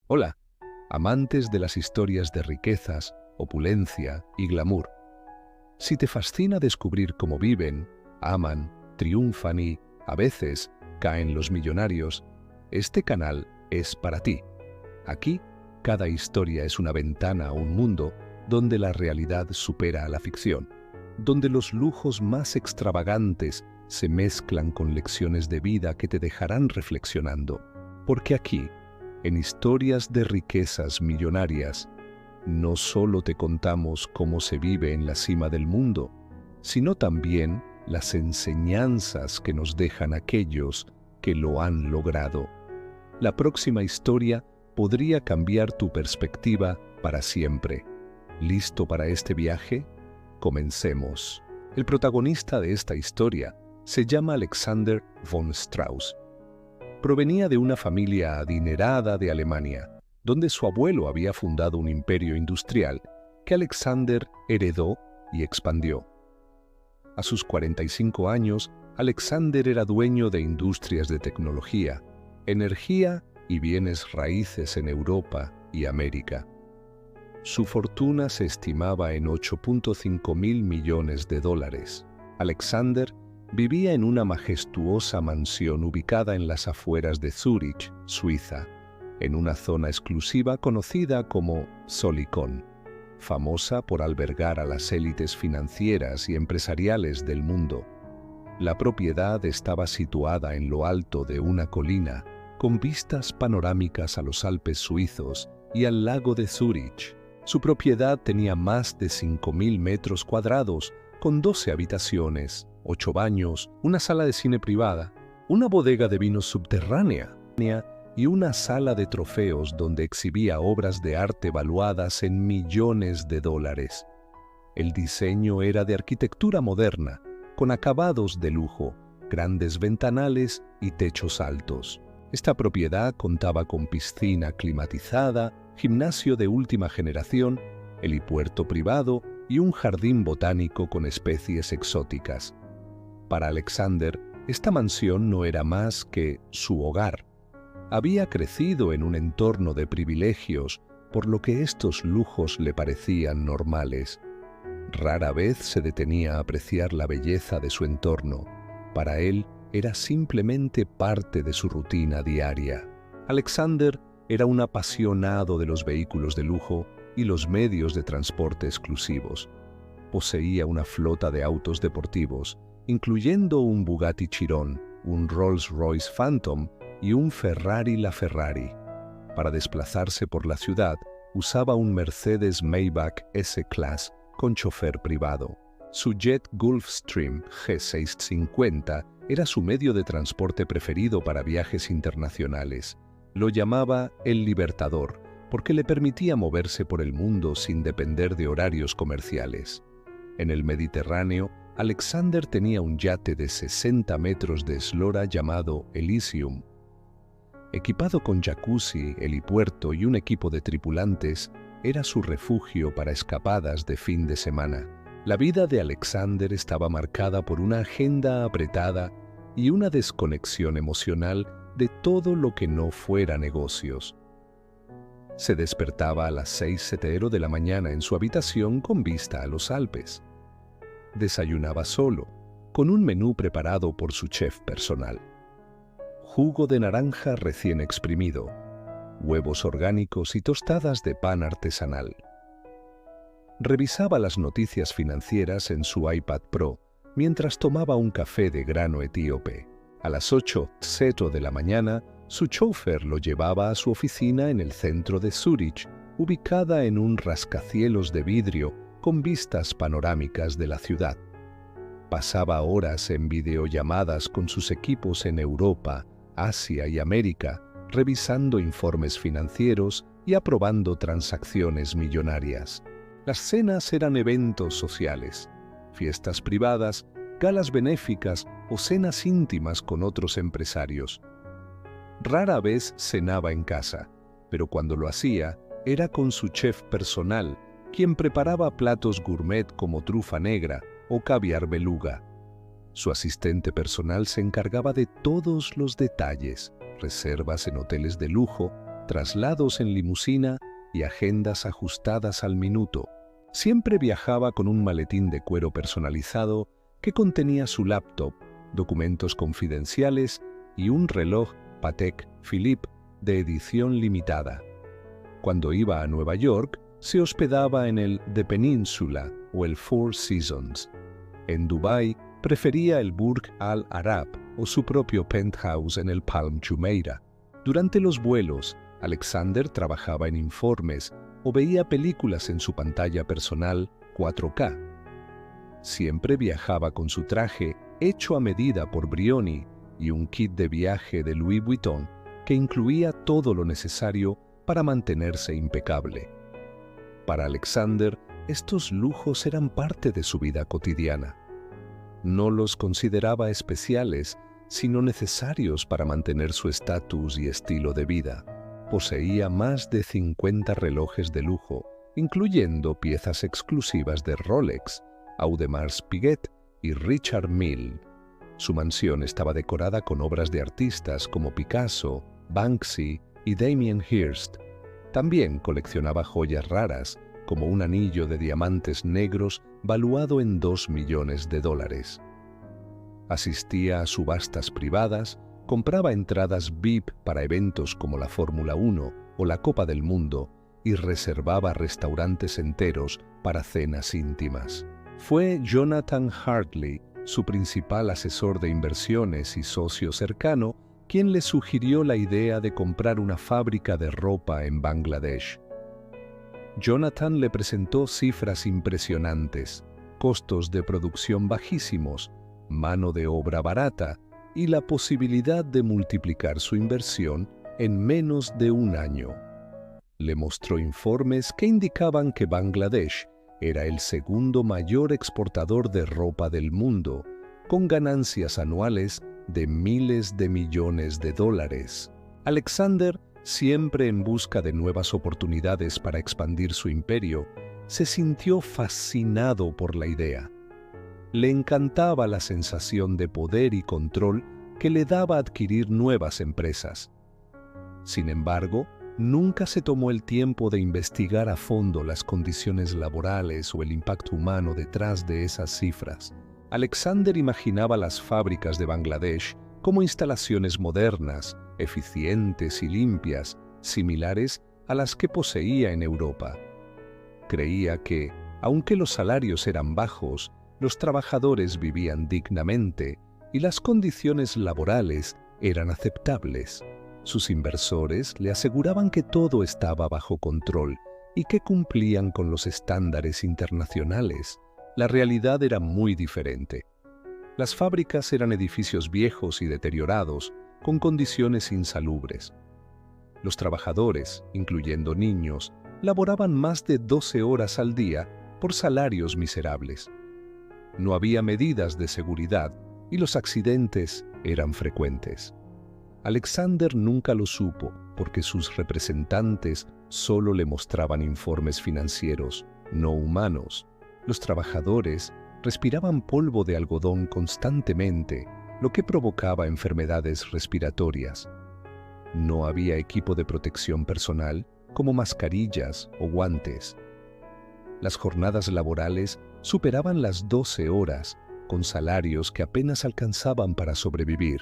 Hola, amantes de las historias de riquezas, opulencia y glamour. Si te fascina descubrir cómo viven, aman, triunfan y, a veces, caen los millonarios, este canal es para ti. Aquí, cada historia es una ventana a un mundo donde la realidad supera a la ficción, donde los lujos más extravagantes se mezclan con lecciones de vida que te dejarán reflexionando. Porque aquí, en Historias de Riquezas Millonarias, no solo te contamos cómo se vive en la cima del mundo, sino también las enseñanzas que nos dejan aquellos que lo han logrado. La próxima historia podría cambiar tu perspectiva para siempre. ¿Listo para este viaje? Comencemos. El protagonista de esta historia se llama Alexander von Strauss. Provenía de una familia adinerada de Alemania, donde su abuelo había fundado un imperio industrial que Alexander heredó y expandió. A sus 45 años, Alexander era dueño de industrias de tecnología, energía y bienes raíces en Europa y América. Su fortuna se estimaba en 8.5 mil millones de dólares. Alexander vivía en una majestuosa mansión ubicada en las afueras de Zúrich, Suiza, en una zona exclusiva conocida como Solikon, famosa por albergar a las élites financieras y empresariales del mundo. La propiedad estaba situada en lo alto de una colina, con vistas panorámicas a los Alpes suizos y al lago de Zúrich. Su propiedad tenía más de 5.000 metros cuadrados, con 12 habitaciones, 8 baños, una sala de cine privada, una bodega de vinos subterránea y una sala de trofeos donde exhibía obras de arte valuadas en millones de dólares. El diseño era de arquitectura moderna, con acabados de lujo, grandes ventanales y techos altos. Esta propiedad contaba con piscina climatizada, gimnasio de última generación, helipuerto privado y un jardín botánico con especies exóticas. Para Alexander, esta mansión no era más que su hogar. Había crecido en un entorno de privilegios, por lo que estos lujos le parecían normales. Rara vez se detenía a apreciar la belleza de su entorno. Para él, era simplemente parte de su rutina diaria. Alexander era un apasionado de los vehículos de lujo y los medios de transporte exclusivos. Poseía una flota de autos deportivos, incluyendo un Bugatti Chiron, un Rolls-Royce Phantom y un Ferrari LaFerrari. Para desplazarse por la ciudad, usaba un Mercedes Maybach S-Class con chofer privado. Su jet Gulfstream G650 era su medio de transporte preferido para viajes internacionales. Lo llamaba el Libertador, porque le permitía moverse por el mundo sin depender de horarios comerciales. En el Mediterráneo, Alexander tenía un yate de 60 metros de eslora llamado Elysium. Equipado con jacuzzi, helipuerto y un equipo de tripulantes, era su refugio para escapadas de fin de semana. La vida de Alexander estaba marcada por una agenda apretada y una desconexión emocional de todo lo que no fuera negocios. Se despertaba a las 6:00 de la mañana en su habitación con vista a los Alpes. Desayunaba solo, con un menú preparado por su chef personal. Jugo de naranja recién exprimido, huevos orgánicos y tostadas de pan artesanal. Revisaba las noticias financieras en su iPad Pro mientras tomaba un café de grano etíope. A las 8:00 de la mañana, su chófer lo llevaba a su oficina en el centro de Zúrich, ubicada en un rascacielos de vidrio con vistas panorámicas de la ciudad. Pasaba horas en videollamadas con sus equipos en Europa, Asia y América, revisando informes financieros y aprobando transacciones millonarias. Las cenas eran eventos sociales, fiestas privadas, galas benéficas o cenas íntimas con otros empresarios. Rara vez cenaba en casa, pero cuando lo hacía, era con su chef personal, quien preparaba platos gourmet como trufa negra o caviar beluga. Su asistente personal se encargaba de todos los detalles, reservas en hoteles de lujo, traslados en limusina y agendas ajustadas al minuto. Siempre viajaba con un maletín de cuero personalizado que contenía su laptop, documentos confidenciales y un reloj Patek Philippe de edición limitada. Cuando iba a Nueva York, se hospedaba en el The Peninsula o el Four Seasons. En Dubái, prefería el Burj Al Arab o su propio penthouse en el Palm Jumeirah. Durante los vuelos, Alexander trabajaba en informes o veía películas en su pantalla personal 4K. Siempre viajaba con su traje hecho a medida por Brioni y un kit de viaje de Louis Vuitton que incluía todo lo necesario para mantenerse impecable. Para Alexander, estos lujos eran parte de su vida cotidiana. No los consideraba especiales, sino necesarios para mantener su estatus y estilo de vida. Poseía más de 50 relojes de lujo, incluyendo piezas exclusivas de Rolex, Audemars Piguet y Richard Mille. Su mansión estaba decorada con obras de artistas como Picasso, Banksy y Damien Hirst. También coleccionaba joyas raras, como un anillo de diamantes negros valuado en $2 millones. Asistía a subastas privadas, compraba entradas VIP para eventos como la Fórmula 1 o la Copa del Mundo y reservaba restaurantes enteros para cenas íntimas. Fue Jonathan Hartley, su principal asesor de inversiones y socio cercano, quien le sugirió la idea de comprar una fábrica de ropa en Bangladesh. Jonathan le presentó cifras impresionantes, costos de producción bajísimos, mano de obra barata y la posibilidad de multiplicar su inversión en menos de un año. Le mostró informes que indicaban que Bangladesh era el segundo mayor exportador de ropa del mundo, con ganancias anuales de miles de millones de dólares. Alexander, siempre en busca de nuevas oportunidades para expandir su imperio, se sintió fascinado por la idea. Le encantaba la sensación de poder y control que le daba adquirir nuevas empresas. Sin embargo, nunca se tomó el tiempo de investigar a fondo las condiciones laborales o el impacto humano detrás de esas cifras. Alexander imaginaba las fábricas de Bangladesh como instalaciones modernas, eficientes y limpias, similares a las que poseía en Europa. Creía que, aunque los salarios eran bajos, los trabajadores vivían dignamente y las condiciones laborales eran aceptables. Sus inversores le aseguraban que todo estaba bajo control y que cumplían con los estándares internacionales. La realidad era muy diferente. Las fábricas eran edificios viejos y deteriorados, con condiciones insalubres. Los trabajadores, incluyendo niños, laboraban más de 12 horas al día por salarios miserables. No había medidas de seguridad y los accidentes eran frecuentes. Alexander nunca lo supo porque sus representantes solo le mostraban informes financieros, no humanos. Los trabajadores respiraban polvo de algodón constantemente, lo que provocaba enfermedades respiratorias. No había equipo de protección personal como mascarillas o guantes. Las jornadas laborales superaban las 12 horas, con salarios que apenas alcanzaban para sobrevivir.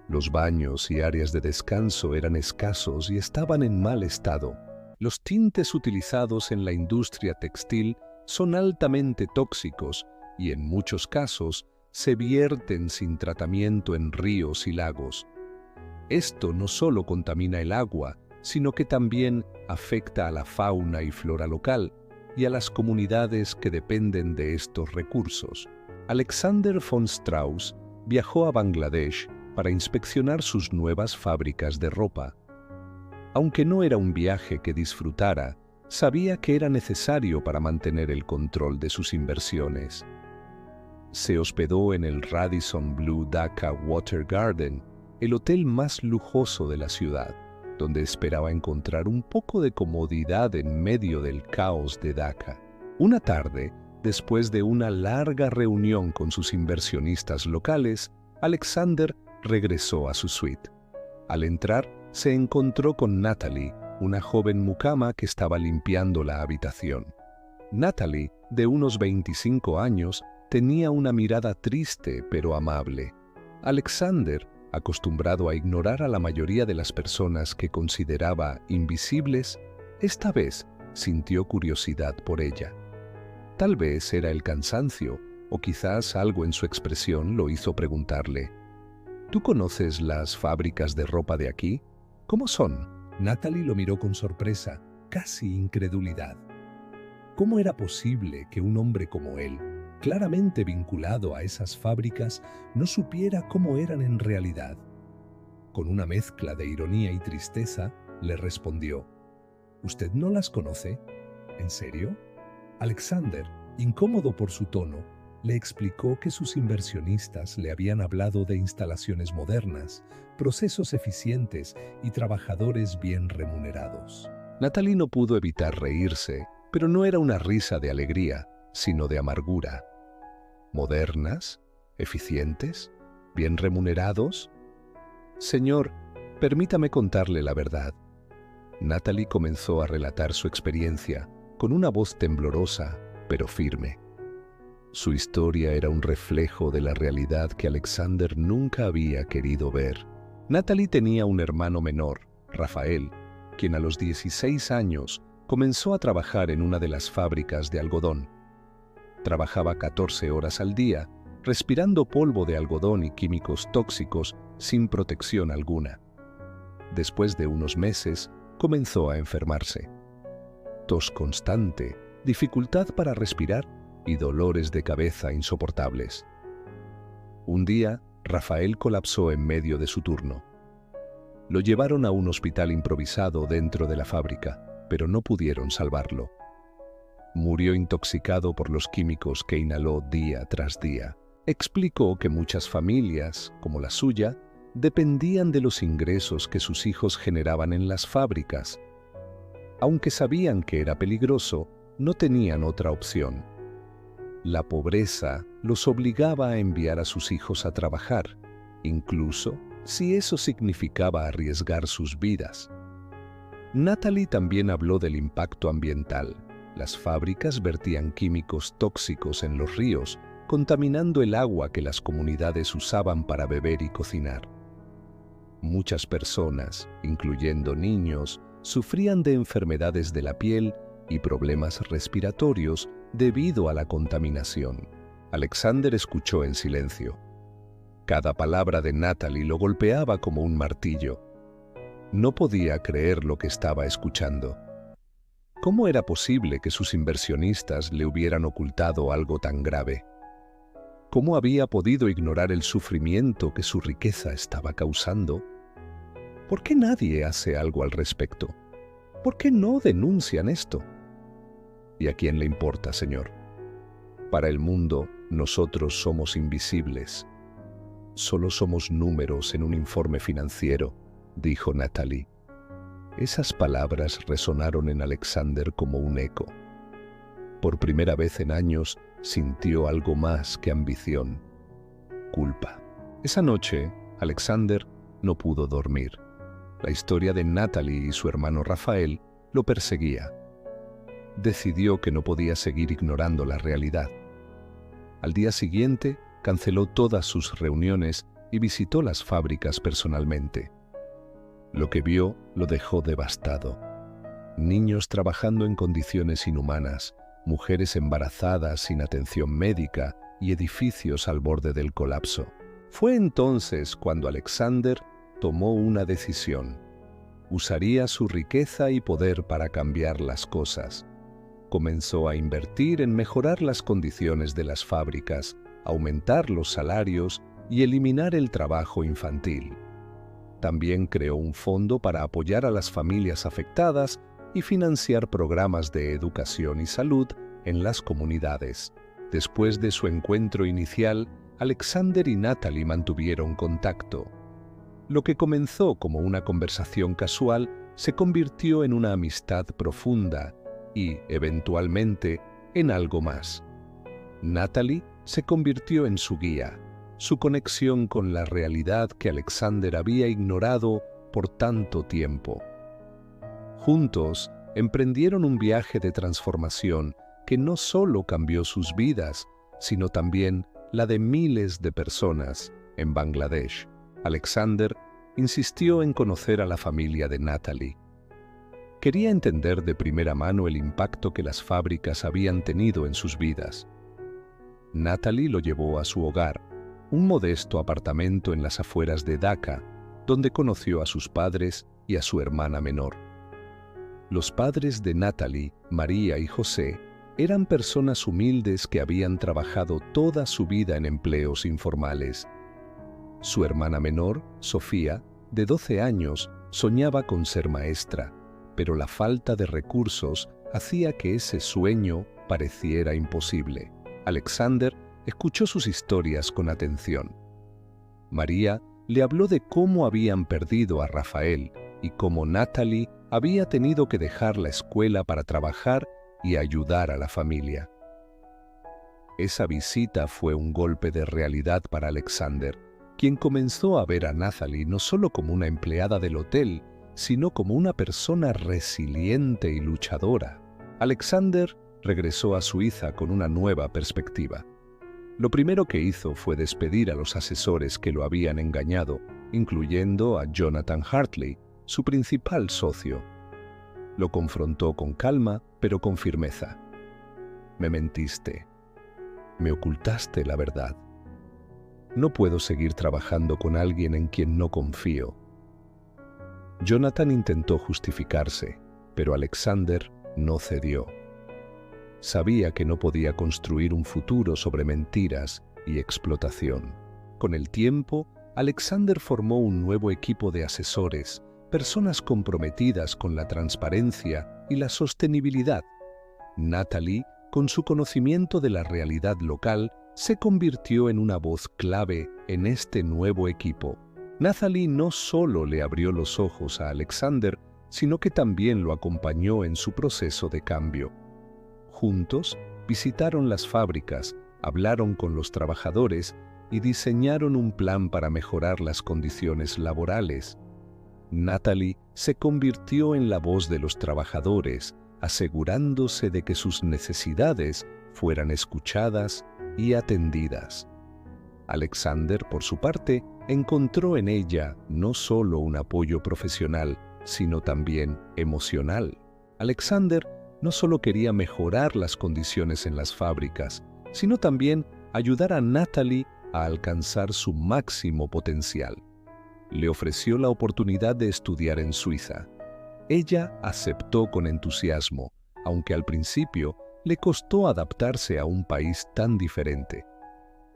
Los baños y áreas de descanso eran escasos y estaban en mal estado. Los tintes utilizados en la industria textil son altamente tóxicos y en muchos casos se vierten sin tratamiento en ríos y lagos. Esto no solo contamina el agua, sino que también afecta a la fauna y flora local y a las comunidades que dependen de estos recursos. Alexander von Strauss viajó a Bangladesh para inspeccionar sus nuevas fábricas de ropa. Aunque no era un viaje que disfrutara, sabía que era necesario para mantener el control de sus inversiones. Se hospedó en el Radisson Blu Dhaka Water Garden, el hotel más lujoso de la ciudad, donde esperaba encontrar un poco de comodidad en medio del caos de Dhaka. Una tarde, después de una larga reunión con sus inversionistas locales, Alexander regresó a su suite. Al entrar, se encontró con Natalie, una joven mucama que estaba limpiando la habitación. Natalie, de unos 25 años, tenía una mirada triste pero amable. Alexander, acostumbrado a ignorar a la mayoría de las personas que consideraba invisibles, esta vez sintió curiosidad por ella. Tal vez era el cansancio, o quizás algo en su expresión lo hizo preguntarle: ¿Tú conoces las fábricas de ropa de aquí? ¿Cómo son? Natalie lo miró con sorpresa, casi incredulidad. ¿Cómo era posible que un hombre como él, claramente vinculado a esas fábricas, no supiera cómo eran en realidad? Con una mezcla de ironía y tristeza, le respondió: ¿Usted no las conoce? ¿En serio? Alexander, incómodo por su tono, le explicó que sus inversionistas le habían hablado de instalaciones modernas, procesos eficientes y trabajadores bien remunerados. Natalie no pudo evitar reírse, pero no era una risa de alegría, sino de amargura. ¿Modernas? ¿Eficientes? ¿Bien remunerados? Señor, permítame contarle la verdad. Natalie comenzó a relatar su experiencia, con una voz temblorosa, pero firme. Su historia era un reflejo de la realidad que Alexander nunca había querido ver. Natalie tenía un hermano menor, Rafael, quien a los 16 años comenzó a trabajar en una de las fábricas de algodón. Trabajaba 14 horas al día, respirando polvo de algodón y químicos tóxicos sin protección alguna. Después de unos meses, comenzó a enfermarse. Tos constante, dificultad para respirar y dolores de cabeza insoportables. Un día, Rafael colapsó en medio de su turno. Lo llevaron a un hospital improvisado dentro de la fábrica, pero no pudieron salvarlo. Murió intoxicado por los químicos que inhaló día tras día. Explicó que muchas familias, como la suya, dependían de los ingresos que sus hijos generaban en las fábricas. Aunque sabían que era peligroso, no tenían otra opción. La pobreza los obligaba a enviar a sus hijos a trabajar, incluso si eso significaba arriesgar sus vidas. Natalie también habló del impacto ambiental. Las fábricas vertían químicos tóxicos en los ríos, contaminando el agua que las comunidades usaban para beber y cocinar. Muchas personas, incluyendo niños, sufrían de enfermedades de la piel y problemas respiratorios debido a la contaminación. Alexander escuchó en silencio. Cada palabra de Natalie lo golpeaba como un martillo. No podía creer lo que estaba escuchando. ¿Cómo era posible que sus inversionistas le hubieran ocultado algo tan grave? ¿Cómo había podido ignorar el sufrimiento que su riqueza estaba causando? ¿Por qué nadie hace algo al respecto? ¿Por qué no denuncian esto? ¿Y a quién le importa, señor? Para el mundo, nosotros somos invisibles. Solo somos números en un informe financiero, dijo Natalie. Esas palabras resonaron en Alexander como un eco. Por primera vez en años, sintió algo más que ambición: culpa. Esa noche, Alexander no pudo dormir. La historia de Natalie y su hermano Rafael lo perseguía. Decidió que no podía seguir ignorando la realidad. Al día siguiente, canceló todas sus reuniones y visitó las fábricas personalmente. Lo que vio lo dejó devastado. Niños trabajando en condiciones inhumanas, mujeres embarazadas sin atención médica y edificios al borde del colapso. Fue entonces cuando Alexander tomó una decisión. Usaría su riqueza y poder para cambiar las cosas. Comenzó a invertir en mejorar las condiciones de las fábricas, aumentar los salarios y eliminar el trabajo infantil. También creó un fondo para apoyar a las familias afectadas y financiar programas de educación y salud en las comunidades. Después de su encuentro inicial, Alexander y Natalie mantuvieron contacto. Lo que comenzó como una conversación casual se convirtió en una amistad profunda y, eventualmente, en algo más. Natalie se convirtió en su guía, su conexión con la realidad que Alexander había ignorado por tanto tiempo. Juntos, emprendieron un viaje de transformación que no solo cambió sus vidas, sino también la de miles de personas en Bangladesh. Alexander insistió en conocer a la familia de Natalie. Quería entender de primera mano el impacto que las fábricas habían tenido en sus vidas. Natalie lo llevó a su hogar, un modesto apartamento en las afueras de Dhaka, donde conoció a sus padres y a su hermana menor. Los padres de Natalie, María y José, eran personas humildes que habían trabajado toda su vida en empleos informales. Su hermana menor, Sofía, de 12 años, soñaba con ser maestra, pero la falta de recursos hacía que ese sueño pareciera imposible. Alexander escuchó sus historias con atención. María le habló de cómo habían perdido a Rafael y cómo Natalie había tenido que dejar la escuela para trabajar y ayudar a la familia. Esa visita fue un golpe de realidad para Alexander, quien comenzó a ver a Natalie no solo como una empleada del hotel, sino como una persona resiliente y luchadora. Alexander regresó a Suiza con una nueva perspectiva. Lo primero que hizo fue despedir a los asesores que lo habían engañado, incluyendo a Jonathan Hartley, su principal socio. Lo confrontó con calma, pero con firmeza. Me mentiste. Me ocultaste la verdad. No puedo seguir trabajando con alguien en quien no confío. Jonathan intentó justificarse, pero Alexander no cedió. Sabía que no podía construir un futuro sobre mentiras y explotación. Con el tiempo, Alexander formó un nuevo equipo de asesores, personas comprometidas con la transparencia y la sostenibilidad. Natalie, con su conocimiento de la realidad local, se convirtió en una voz clave en este nuevo equipo. Natalie no solo le abrió los ojos a Alexander, sino que también lo acompañó en su proceso de cambio. Juntos, visitaron las fábricas, hablaron con los trabajadores y diseñaron un plan para mejorar las condiciones laborales. Natalie se convirtió en la voz de los trabajadores, asegurándose de que sus necesidades fueran escuchadas y atendidas. Alexander, por su parte, encontró en ella no solo un apoyo profesional, sino también emocional. Alexander no solo quería mejorar las condiciones en las fábricas, sino también ayudar a Natalie a alcanzar su máximo potencial. Le ofreció la oportunidad de estudiar en Suiza. Ella aceptó con entusiasmo, aunque al principio le costó adaptarse a un país tan diferente.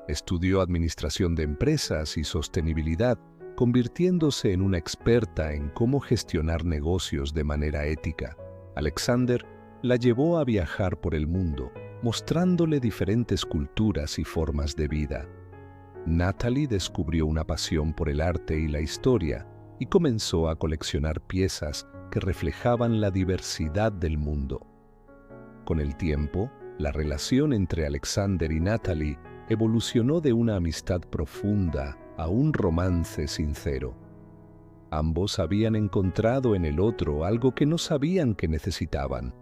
Estudió administración de empresas y sostenibilidad, convirtiéndose en una experta en cómo gestionar negocios de manera ética. Alexander la llevó a viajar por el mundo, mostrándole diferentes culturas y formas de vida. Natalie descubrió una pasión por el arte y la historia y comenzó a coleccionar piezas que reflejaban la diversidad del mundo. Con el tiempo, la relación entre Alexander y Natalie evolucionó de una amistad profunda a un romance sincero. Ambos habían encontrado en el otro algo que no sabían que necesitaban.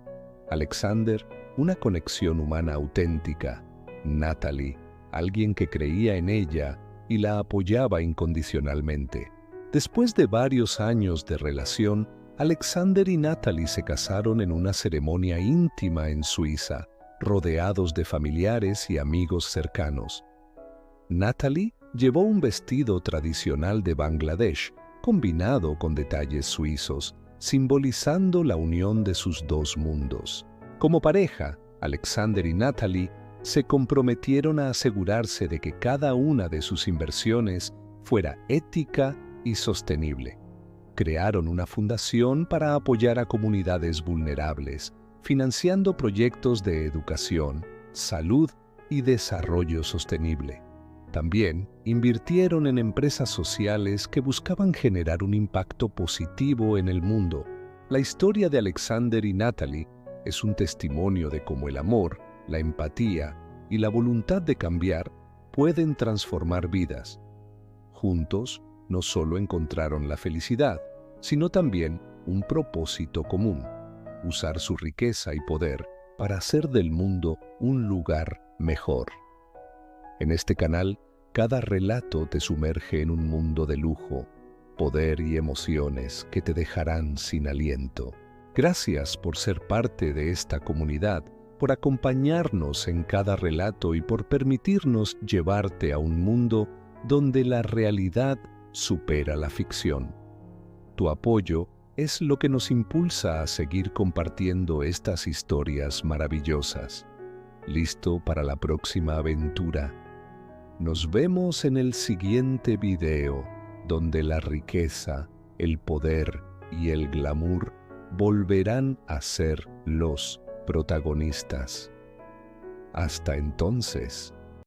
Alexander, una conexión humana auténtica. Natalie, alguien que creía en ella y la apoyaba incondicionalmente. Después de varios años de relación, Alexander y Natalie se casaron en una ceremonia íntima en Suiza, rodeados de familiares y amigos cercanos. Natalie llevó un vestido tradicional de Bangladesh, combinado con detalles suizos, simbolizando la unión de sus dos mundos. Como pareja, Alexander y Natalie se comprometieron a asegurarse de que cada una de sus inversiones fuera ética y sostenible. Crearon una fundación para apoyar a comunidades vulnerables, financiando proyectos de educación, salud y desarrollo sostenible. También invirtieron en empresas sociales que buscaban generar un impacto positivo en el mundo. La historia de Alexander y Natalie es un testimonio de cómo el amor, la empatía y la voluntad de cambiar pueden transformar vidas. Juntos, no solo encontraron la felicidad, sino también un propósito común: usar su riqueza y poder para hacer del mundo un lugar mejor. En este canal, cada relato te sumerge en un mundo de lujo, poder y emociones que te dejarán sin aliento. Gracias por ser parte de esta comunidad, por acompañarnos en cada relato y por permitirnos llevarte a un mundo donde la realidad supera la ficción. Tu apoyo es lo que nos impulsa a seguir compartiendo estas historias maravillosas. ¿Listo para la próxima aventura? Nos vemos en el siguiente video, donde la riqueza, el poder y el glamour volverán a ser los protagonistas. Hasta entonces.